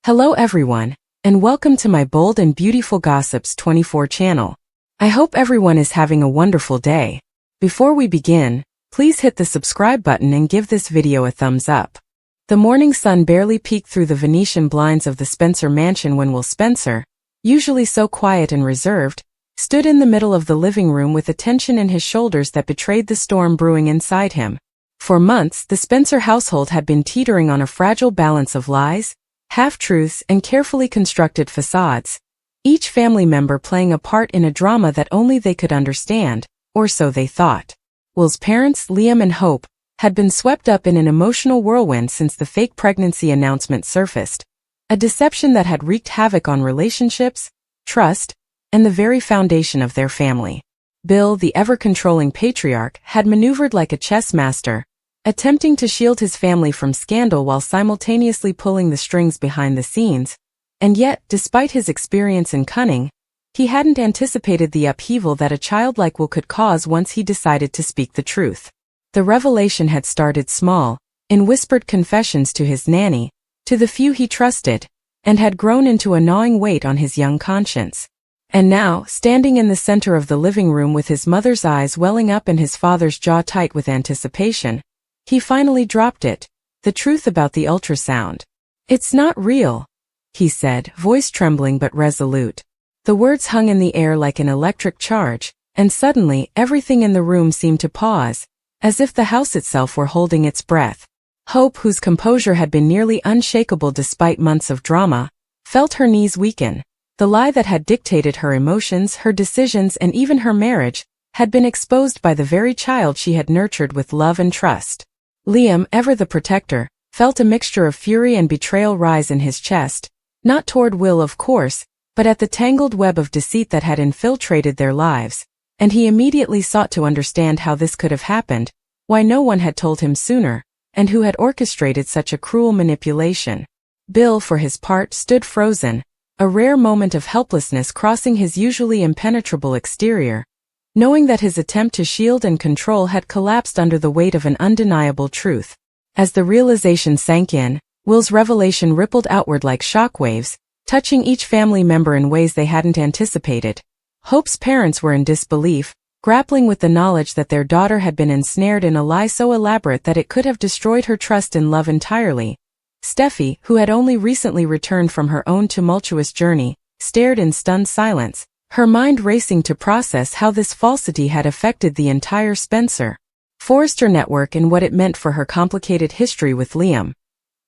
Hello everyone, and welcome to my Bold and Beautiful Gossips 24 channel. I hope everyone is having a wonderful day. Before we begin, please hit the subscribe button and give this video a thumbs up. The morning sun barely peeked through the Venetian blinds of the Spencer mansion when Will Spencer, usually so quiet and reserved, stood in the middle of the living room with a tension in his shoulders that betrayed the storm brewing inside him. For months, the Spencer household had been teetering on a fragile balance of lies, half-truths, and carefully constructed facades, each family member playing a part in a drama that only they could understand, or so they thought. Will's parents, Liam and Hope, had been swept up in an emotional whirlwind since the fake pregnancy announcement surfaced, a deception that had wreaked havoc on relationships, trust, and the very foundation of their family. Bill, the ever-controlling patriarch, had maneuvered like a chess master, attempting to shield his family from scandal while simultaneously pulling the strings behind the scenes, and yet, despite his experience and cunning, he hadn't anticipated the upheaval that a child like Will could cause once he decided to speak the truth. The revelation had started small, in whispered confessions to his nanny, to the few he trusted, and had grown into a gnawing weight on his young conscience. And now, standing in the center of the living room with his mother's eyes welling up and his father's jaw tight with anticipation, he finally dropped it, the truth about the ultrasound. "It's not real," he said, voice trembling but resolute. The words hung in the air like an electric charge, and suddenly everything in the room seemed to pause, as if the house itself were holding its breath. Hope, whose composure had been nearly unshakable despite months of drama, felt her knees weaken. The lie that had dictated her emotions, her decisions, and even her marriage, had been exposed by the very child she had nurtured with love and trust. Liam, ever the protector, felt a mixture of fury and betrayal rise in his chest, not toward Will of course, but at the tangled web of deceit that had infiltrated their lives, and he immediately sought to understand how this could have happened, why no one had told him sooner, and who had orchestrated such a cruel manipulation. Bill, for his part, stood frozen, a rare moment of helplessness crossing his usually impenetrable exterior, knowing that his attempt to shield and control had collapsed under the weight of an undeniable truth. As the realization sank in, Will's revelation rippled outward like shockwaves, touching each family member in ways they hadn't anticipated. Hope's parents were in disbelief, grappling with the knowledge that their daughter had been ensnared in a lie so elaborate that it could have destroyed her trust in love entirely. Steffi, who had only recently returned from her own tumultuous journey, stared in stunned silence, her mind racing to process how this falsity had affected the entire Spencer Forrester network and what it meant for her complicated history with Liam.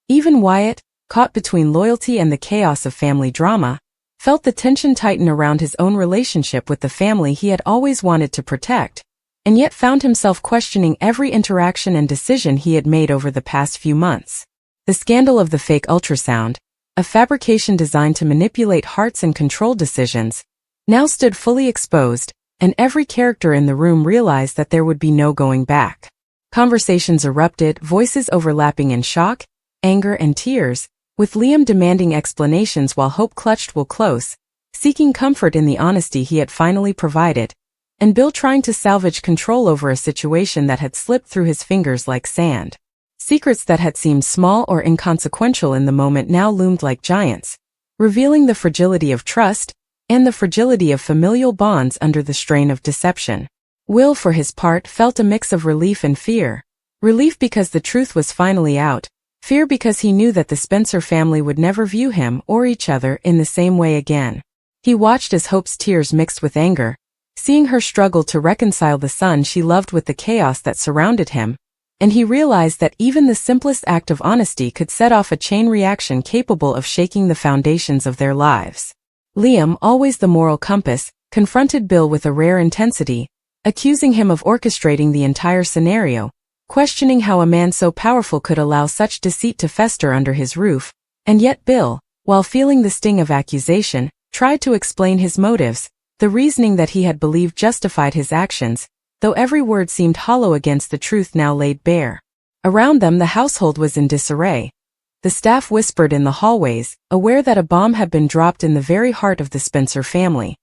Even Wyatt, caught between loyalty and the chaos of family drama, felt the tension tighten around his own relationship with the family he had always wanted to protect, and yet found himself questioning every interaction and decision he had made over the past few months. The scandal of the fake ultrasound, a fabrication designed to manipulate hearts and control decisions, now stood fully exposed, and every character in the room realized that there would be no going back. Conversations erupted, voices overlapping in shock, anger, and tears, with Liam demanding explanations while Hope clutched Will close, seeking comfort in the honesty he had finally provided, and Bill trying to salvage control over a situation that had slipped through his fingers like sand. Secrets that had seemed small or inconsequential in the moment now loomed like giants, revealing the fragility of trust, and the fragility of familial bonds under the strain of deception. Will, for his part, felt a mix of relief and fear. Relief because the truth was finally out, fear because he knew that the Spencer family would never view him or each other in the same way again. He watched as Hope's tears mixed with anger, seeing her struggle to reconcile the son she loved with the chaos that surrounded him, and he realized that even the simplest act of honesty could set off a chain reaction capable of shaking the foundations of their lives. Liam, always the moral compass, confronted Bill with a rare intensity, accusing him of orchestrating the entire scenario, questioning how a man so powerful could allow such deceit to fester under his roof, and yet Bill, while feeling the sting of accusation, tried to explain his motives, the reasoning that he had believed justified his actions, though every word seemed hollow against the truth now laid bare. Around them the household was in disarray. The staff whispered in the hallways, aware that a bomb had been dropped in the very heart of the Spencer family.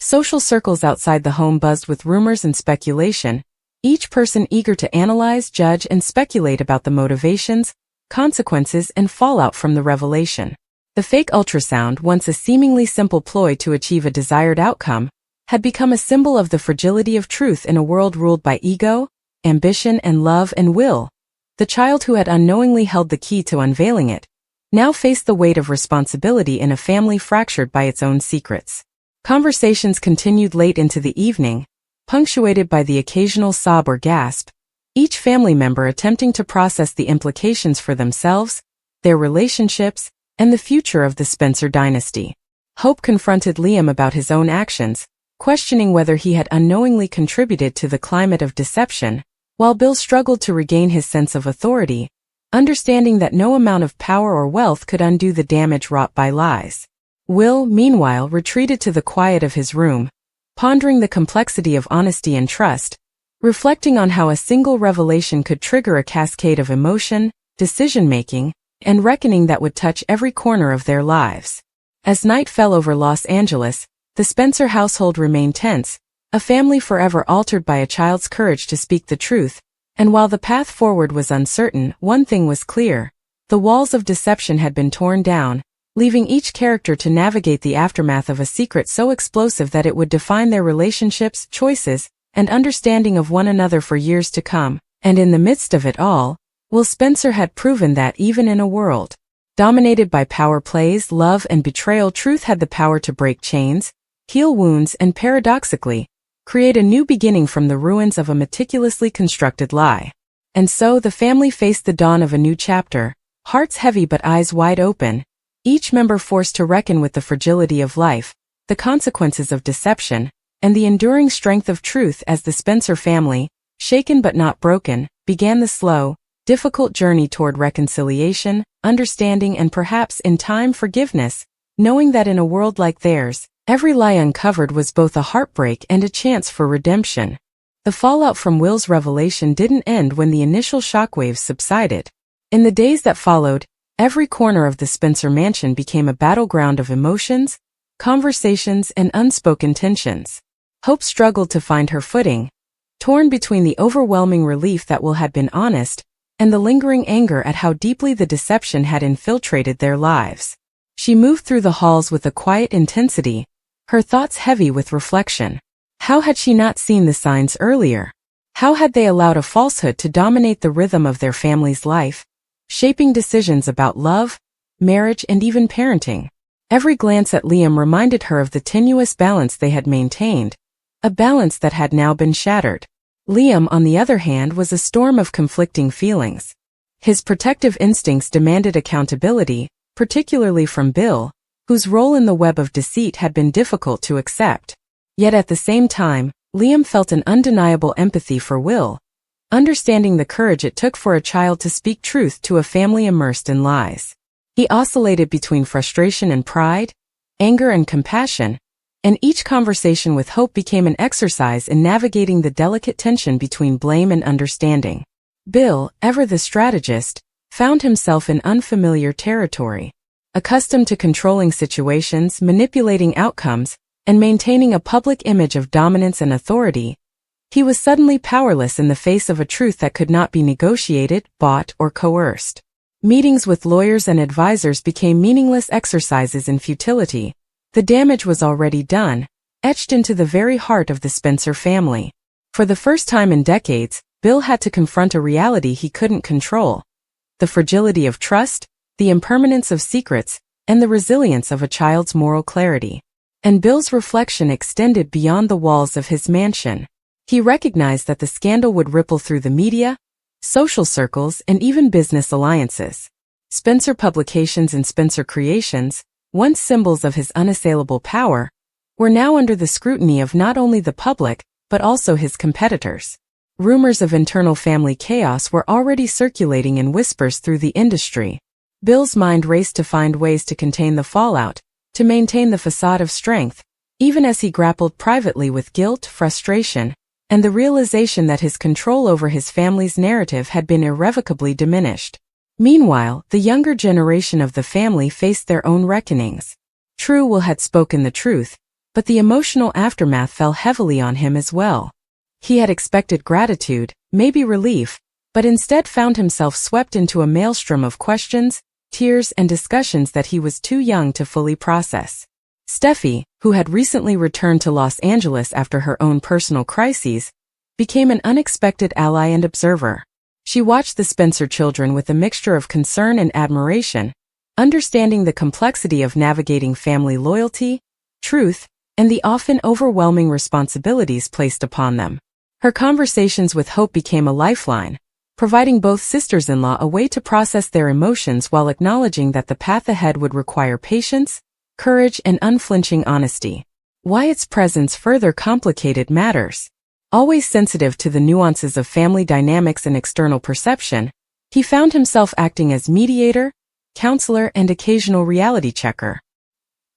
Social circles outside the home buzzed with rumors and speculation, each person eager to analyze, judge, and speculate about the motivations, consequences, and fallout from the revelation. The fake ultrasound, once a seemingly simple ploy to achieve a desired outcome, had become a symbol of the fragility of truth in a world ruled by ego, ambition, and love and will. The child who had unknowingly held the key to unveiling it now faced the weight of responsibility in a family fractured by its own secrets. Conversations continued late into the evening, punctuated by the occasional sob or gasp, each family member attempting to process the implications for themselves, their relationships, and the future of the Spencer dynasty. Hope confronted Liam about his own actions, questioning whether he had unknowingly contributed to the climate of deception, while Bill struggled to regain his sense of authority, understanding that no amount of power or wealth could undo the damage wrought by lies. Will, meanwhile, retreated to the quiet of his room, pondering the complexity of honesty and trust, reflecting on how a single revelation could trigger a cascade of emotion, decision-making, and reckoning that would touch every corner of their lives. As night fell over Los Angeles, the Spencer household remained tense, a family forever altered by a child's courage to speak the truth, and while the path forward was uncertain, one thing was clear: the walls of deception had been torn down, leaving each character to navigate the aftermath of a secret so explosive that it would define their relationships, choices, and understanding of one another for years to come. And in the midst of it all, Will Spencer had proven that even in a world dominated by power plays, love, and betrayal, truth had the power to break chains, heal wounds, and paradoxically, create a new beginning from the ruins of a meticulously constructed lie. And so the family faced the dawn of a new chapter, hearts heavy but eyes wide open, each member forced to reckon with the fragility of life, the consequences of deception, and the enduring strength of truth as the Spencer family, shaken but not broken, began the slow, difficult journey toward reconciliation, understanding, and perhaps in time forgiveness, knowing that in a world like theirs, every lie uncovered was both a heartbreak and a chance for redemption. The fallout from Will's revelation didn't end when the initial shockwaves subsided. In the days that followed, every corner of the Spencer mansion became a battleground of emotions, conversations, and unspoken tensions. Hope struggled to find her footing, torn between the overwhelming relief that Will had been honest and the lingering anger at how deeply the deception had infiltrated their lives. She moved through the halls with a quiet intensity, her thoughts heavy with reflection. How had she not seen the signs earlier? How had they allowed a falsehood to dominate the rhythm of their family's life, shaping decisions about love, marriage, and even parenting? Every glance at Liam reminded her of the tenuous balance they had maintained, a balance that had now been shattered. Liam, on the other hand, was a storm of conflicting feelings. His protective instincts demanded accountability, particularly from Bill, whose role in the web of deceit had been difficult to accept. Yet at the same time, Liam felt an undeniable empathy for Will, understanding the courage it took for a child to speak truth to a family immersed in lies. He oscillated between frustration and pride, anger and compassion, and each conversation with Hope became an exercise in navigating the delicate tension between blame and understanding. Bill, ever the strategist, found himself in unfamiliar territory. Accustomed to controlling situations, manipulating outcomes, and maintaining a public image of dominance and authority, he was suddenly powerless in the face of a truth that could not be negotiated, bought, or coerced. Meetings with lawyers and advisors became meaningless exercises in futility. The damage was already done, etched into the very heart of the Spencer family. For the first time in decades, Bill had to confront a reality he couldn't control: the fragility of trust, the impermanence of secrets, and the resilience of a child's moral clarity. And Bill's reflection extended beyond the walls of his mansion. He recognized that the scandal would ripple through the media, social circles, and even business alliances. Spencer Publications and Spencer Creations, once symbols of his unassailable power, were now under the scrutiny of not only the public, but also his competitors. Rumors of internal family chaos were already circulating in whispers through the industry. Bill's mind raced to find ways to contain the fallout, to maintain the facade of strength, even as he grappled privately with guilt, frustration, and the realization that his control over his family's narrative had been irrevocably diminished. Meanwhile, the younger generation of the family faced their own reckonings. True, Will had spoken the truth, but the emotional aftermath fell heavily on him as well. He had expected gratitude, maybe relief, but instead found himself swept into a maelstrom of questions, tears, and discussions that he was too young to fully process. Steffi, who had recently returned to Los Angeles after her own personal crises, became an unexpected ally and observer. She watched the Spencer children with a mixture of concern and admiration, understanding the complexity of navigating family loyalty, truth, and the often overwhelming responsibilities placed upon them. Her conversations with Hope became a lifeline, providing both sisters-in-law a way to process their emotions while acknowledging that the path ahead would require patience, courage, and unflinching honesty. Wyatt's presence further complicated matters. Always sensitive to the nuances of family dynamics and external perception, he found himself acting as mediator, counselor, and occasional reality checker.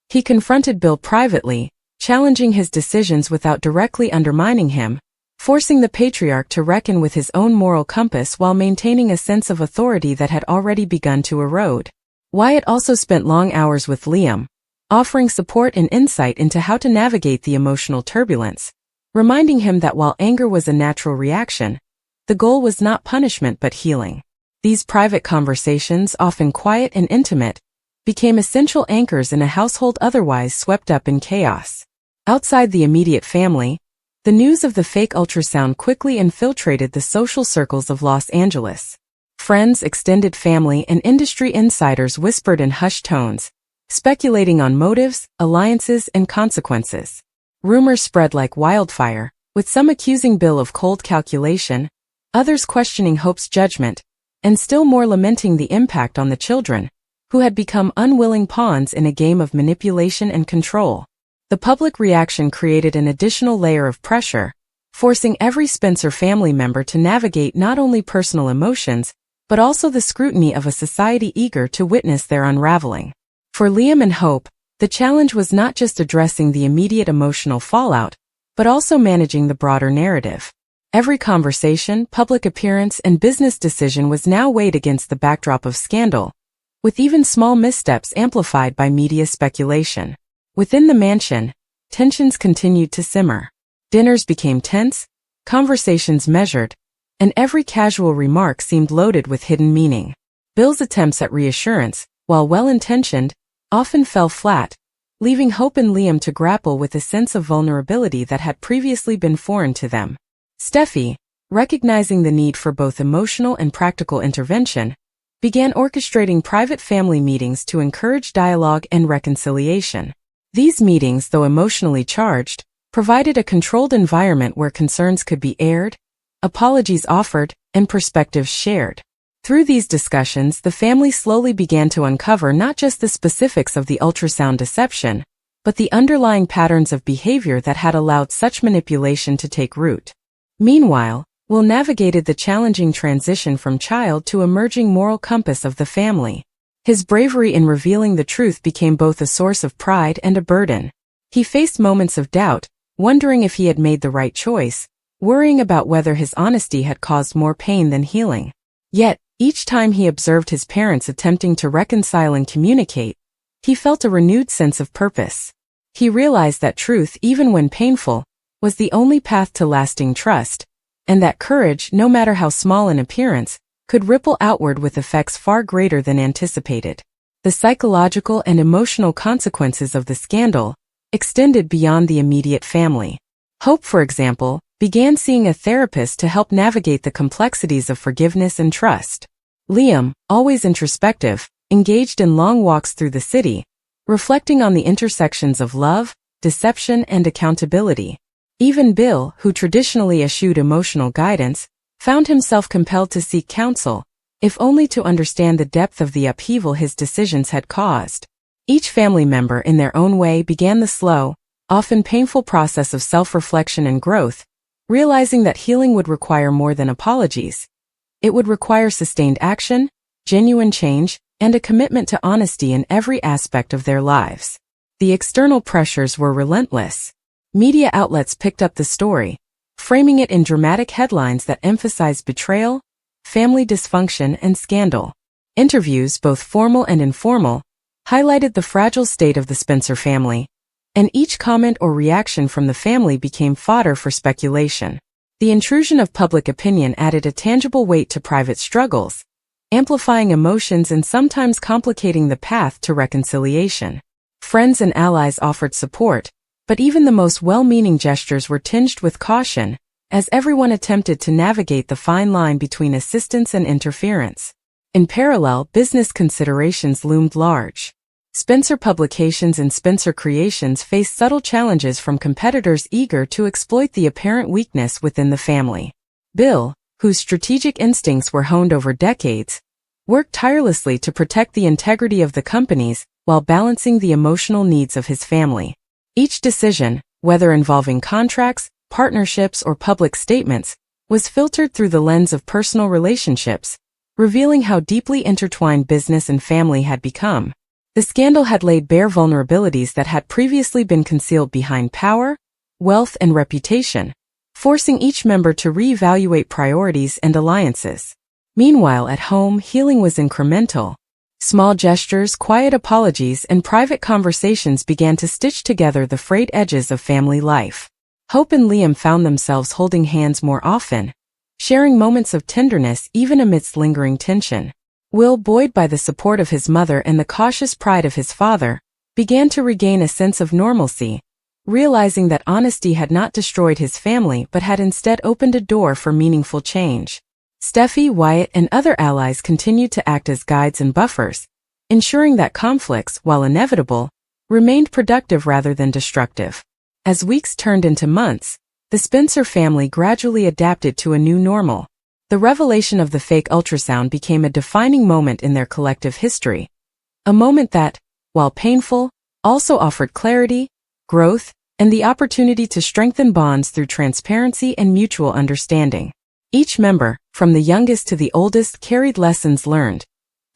He confronted Bill privately, challenging his decisions without directly undermining him, forcing the patriarch to reckon with his own moral compass while maintaining a sense of authority that had already begun to erode. Wyatt also spent long hours with Liam, offering support and insight into how to navigate the emotional turbulence, reminding him that while anger was a natural reaction, the goal was not punishment but healing. These private conversations, often quiet and intimate, became essential anchors in a household otherwise swept up in chaos. Outside the immediate family, the news of the fake ultrasound quickly infiltrated the social circles of Los Angeles. Friends, extended family, and industry insiders whispered in hushed tones, speculating on motives, alliances, and consequences. Rumors spread like wildfire, with some accusing Bill of cold calculation, others questioning Hope's judgment, and still more lamenting the impact on the children, who had become unwilling pawns in a game of manipulation and control. The public reaction created an additional layer of pressure, forcing every Spencer family member to navigate not only personal emotions, but also the scrutiny of a society eager to witness their unraveling. For Liam and Hope, the challenge was not just addressing the immediate emotional fallout, but also managing the broader narrative. Every conversation, public appearance, and business decision was now weighed against the backdrop of scandal, with even small missteps amplified by media speculation. Within the mansion, tensions continued to simmer. Dinners became tense, conversations measured, and every casual remark seemed loaded with hidden meaning. Bill's attempts at reassurance, while well-intentioned, often fell flat, leaving Hope and Liam to grapple with a sense of vulnerability that had previously been foreign to them. Steffi, recognizing the need for both emotional and practical intervention, began orchestrating private family meetings to encourage dialogue and reconciliation. These meetings, though emotionally charged, provided a controlled environment where concerns could be aired, apologies offered, and perspectives shared. Through these discussions, the family slowly began to uncover not just the specifics of the ultrasound deception, but the underlying patterns of behavior that had allowed such manipulation to take root. Meanwhile, Will navigated the challenging transition from child to emerging moral compass of the family. His bravery in revealing the truth became both a source of pride and a burden. He faced moments of doubt, wondering if he had made the right choice, worrying about whether his honesty had caused more pain than healing. Yet, each time he observed his parents attempting to reconcile and communicate, he felt a renewed sense of purpose. He realized that truth, even when painful, was the only path to lasting trust, and that courage, no matter how small in appearance, could ripple outward with effects far greater than anticipated. The psychological and emotional consequences of the scandal extended beyond the immediate family. Hope, for example, began seeing a therapist to help navigate the complexities of forgiveness and trust. Liam, always introspective, engaged in long walks through the city, reflecting on the intersections of love, deception, and accountability. Even Bill, who traditionally eschewed emotional guidance, found himself compelled to seek counsel, if only to understand the depth of the upheaval his decisions had caused. Each family member in their own way began the slow, often painful process of self-reflection and growth, realizing that healing would require more than apologies. It would require sustained action, genuine change, and a commitment to honesty in every aspect of their lives. The external pressures were relentless. Media outlets picked up the story, framing it in dramatic headlines that emphasized betrayal, family dysfunction, and scandal. Interviews, both formal and informal, highlighted the fragile state of the Spencer family, and each comment or reaction from the family became fodder for speculation. The intrusion of public opinion added a tangible weight to private struggles, amplifying emotions and sometimes complicating the path to reconciliation. Friends and allies offered support, but even the most well-meaning gestures were tinged with caution, as everyone attempted to navigate the fine line between assistance and interference. In parallel, business considerations loomed large. Spencer Publications and Spencer Creations faced subtle challenges from competitors eager to exploit the apparent weakness within the family. Bill, whose strategic instincts were honed over decades, worked tirelessly to protect the integrity of the companies while balancing the emotional needs of his family. Each decision, whether involving contracts, partnerships, or public statements, was filtered through the lens of personal relationships, revealing how deeply intertwined business and family had become. The scandal had laid bare vulnerabilities that had previously been concealed behind power, wealth, and reputation, forcing each member to reevaluate priorities and alliances. Meanwhile, at home, healing was incremental. Small gestures, quiet apologies, and private conversations began to stitch together the frayed edges of family life. Hope and Liam found themselves holding hands more often, sharing moments of tenderness even amidst lingering tension. Will, buoyed by the support of his mother and the cautious pride of his father, began to regain a sense of normalcy, realizing that honesty had not destroyed his family but had instead opened a door for meaningful change. Steffi, Wyatt, and other allies continued to act as guides and buffers, ensuring that conflicts, while inevitable, remained productive rather than destructive. As weeks turned into months, the Spencer family gradually adapted to a new normal. The revelation of the fake ultrasound became a defining moment in their collective history. A moment that, while painful, also offered clarity, growth, and the opportunity to strengthen bonds through transparency and mutual understanding. Each member, from the youngest to the oldest, carried lessons learned: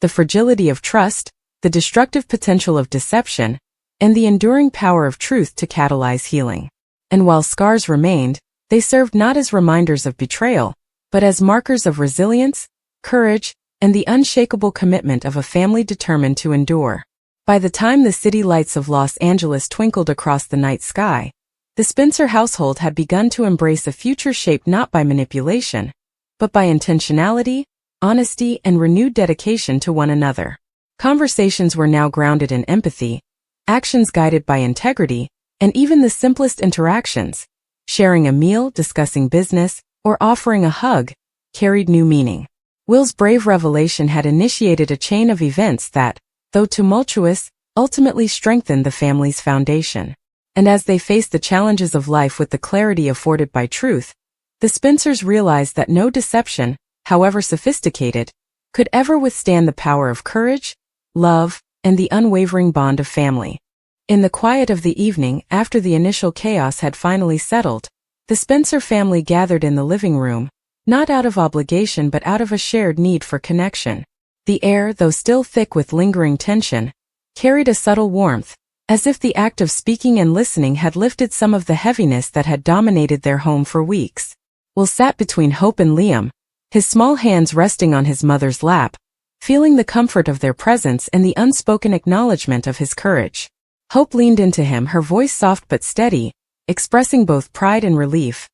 the fragility of trust, the destructive potential of deception, and the enduring power of truth to catalyze healing. And while scars remained, they served not as reminders of betrayal, but as markers of resilience, courage, and the unshakable commitment of a family determined to endure. By the time the city lights of Los Angeles twinkled across the night sky, the Spencer household had begun to embrace a future shaped not by manipulation, but by intentionality, honesty, and renewed dedication to one another. Conversations were now grounded in empathy, actions guided by integrity, and even the simplest interactions, sharing a meal, discussing business, or offering a hug, carried new meaning. Will's brave revelation had initiated a chain of events that, though tumultuous, ultimately strengthened the family's foundation. And as they faced the challenges of life with the clarity afforded by truth, the Spencers realized that no deception, however sophisticated, could ever withstand the power of courage, love, and the unwavering bond of family. In the quiet of the evening, after the initial chaos had finally settled, the Spencer family gathered in the living room, not out of obligation but out of a shared need for connection. The air, though still thick with lingering tension, carried a subtle warmth, as if the act of speaking and listening had lifted some of the heaviness that had dominated their home for weeks. Will sat between Hope and Liam, his small hands resting on his mother's lap, feeling the comfort of their presence and the unspoken acknowledgement of his courage. Hope leaned into him, her voice soft but steady, expressing both pride and relief.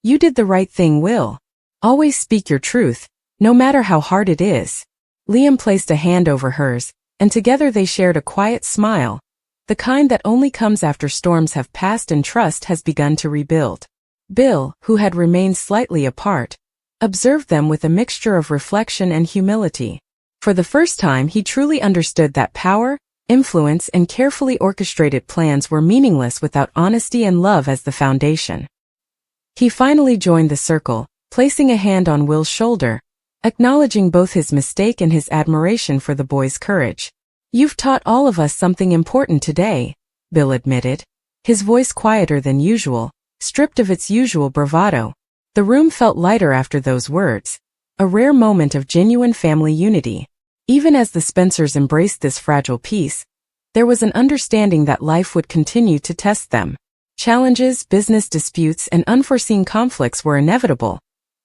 "You did the right thing, Will. Always speak your truth, no matter how hard it is." Liam placed a hand over hers, and together they shared a quiet smile, the kind that only comes after storms have passed and trust has begun to rebuild. Bill, who had remained slightly apart, observed them with a mixture of reflection and humility. For the first time, he truly understood that power, influence, and carefully orchestrated plans were meaningless without honesty and love as the foundation. He finally joined the circle, placing a hand on Will's shoulder, acknowledging both his mistake and his admiration for the boy's courage. "You've taught all of us something important today," Bill admitted, his voice quieter than usual, stripped of its usual bravado. The room felt lighter after those words, a rare moment of genuine family unity. Even as the Spencers embraced this fragile peace, there was an understanding that life would continue to test them. Challenges, business disputes, and unforeseen conflicts were inevitable,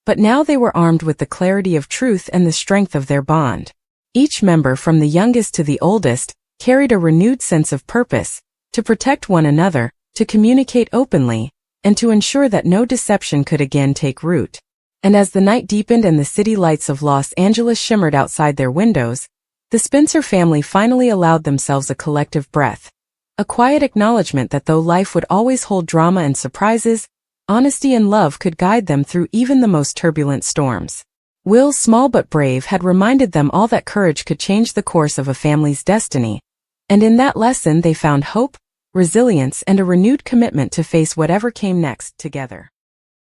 but now they were armed with the clarity of truth and the strength of their bond. Each member, from the youngest to the oldest, carried a renewed sense of purpose: to protect one another, to communicate openly, and to ensure that no deception could again take root. And as the night deepened and the city lights of Los Angeles shimmered outside their windows, the Spencer family finally allowed themselves a collective breath. A quiet acknowledgement that though life would always hold drama and surprises, honesty and love could guide them through even the most turbulent storms. Will, small but brave, had reminded them all that courage could change the course of a family's destiny. And in that lesson they found hope, resilience, and a renewed commitment to face whatever came next together.